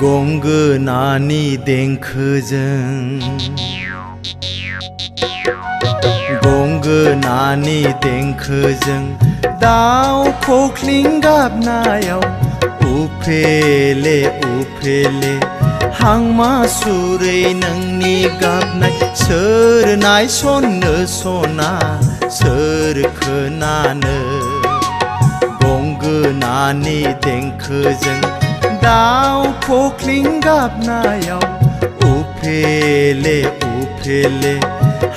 गंगोनानि देंखोजों गंगोनानि देंखोजों दाउ खख्लिं गाबनायाव उफेले उफेले हांमा सुरै नोंनि गाबनाय सोर नायसननो सना सोर खोनानो गंगोनानि देंखोजों दाउ खख्लिं गाबनायाव उफेले उफेले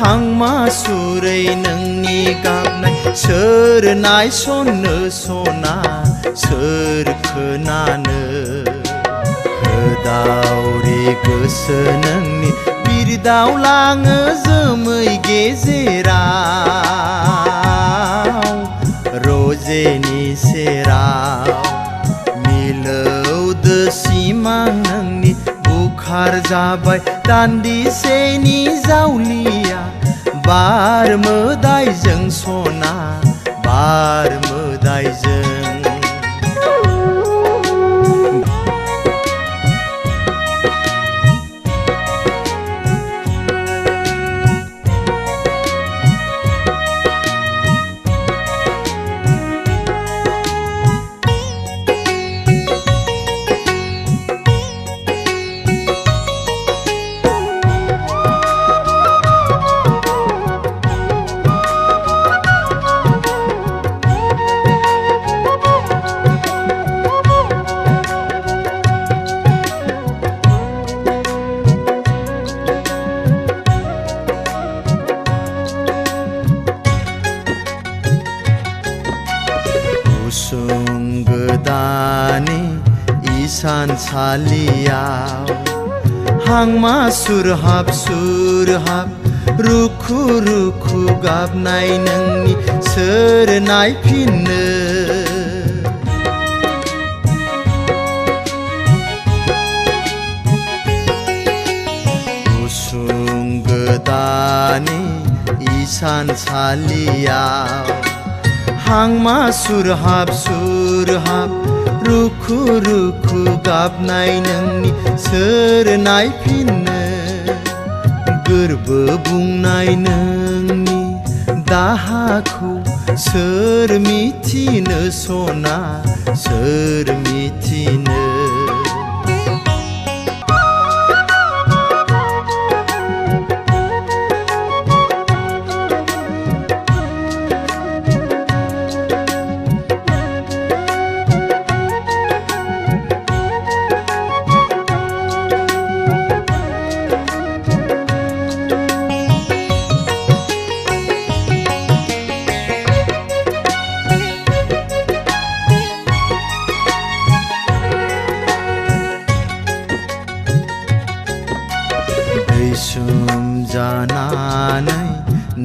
हांमा सुरै नोंनि गाबनाय सोर नायसननो सना सोर खोनानो होदावरि गोसो नोंनि बिरदावलाङो जोमै गेजेराव रजेनि सेराव मिलौदो सिमां नोंनि बुखार जाबाय दान्दिसेनि जावलिया बार मोदायजों सना बार मोदायजों गोदानि इसानसालियाव हांमा सुरहाब रुखु रुखु गाबनाय नोंनि सोर नायफिननो गुसुं गोदानि इसानसालियाव हांमा सुरहाब रुखु रुखु गाबनाय नोंनि सोर नायफिननो गोरबो बुंनाय नोंनि दाहाखौ सोर मिथिनो सना सोर मिथिनो दैसुम जानानै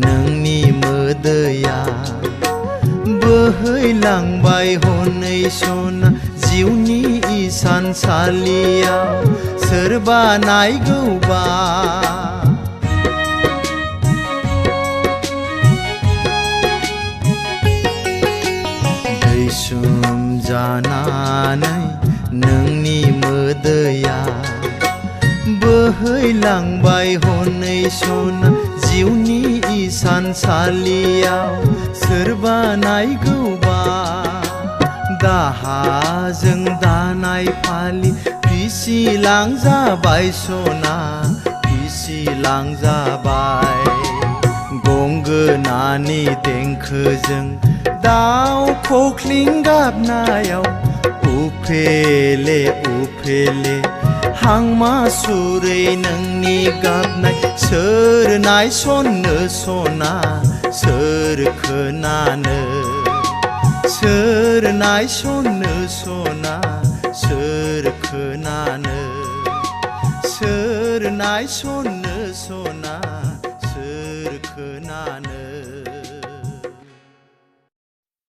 नोंनि मोदैया बोहैलांबाय हनै सना जिउनि इसानसालियाव सोरबा नायगौबा दैसुम जानानै नोंनि मोदैया बोहैलांबाय हनै सना जिउनि इसानसालियाव सोरबा नायगौबा दाहाजों दानाय फालि फिसिलांजाबाय सना फिसिलांजाबाय गंगोनानि देंखोजों दाउ खख्लिं गाबनायाव उफेले उफेले हांमा सुरै नोंनि गाबनाय सोर नायसननो सना सोर खोनानो सोर नायसननो सना सोर खोनानो सोर नायसननो सना सोर खोनानो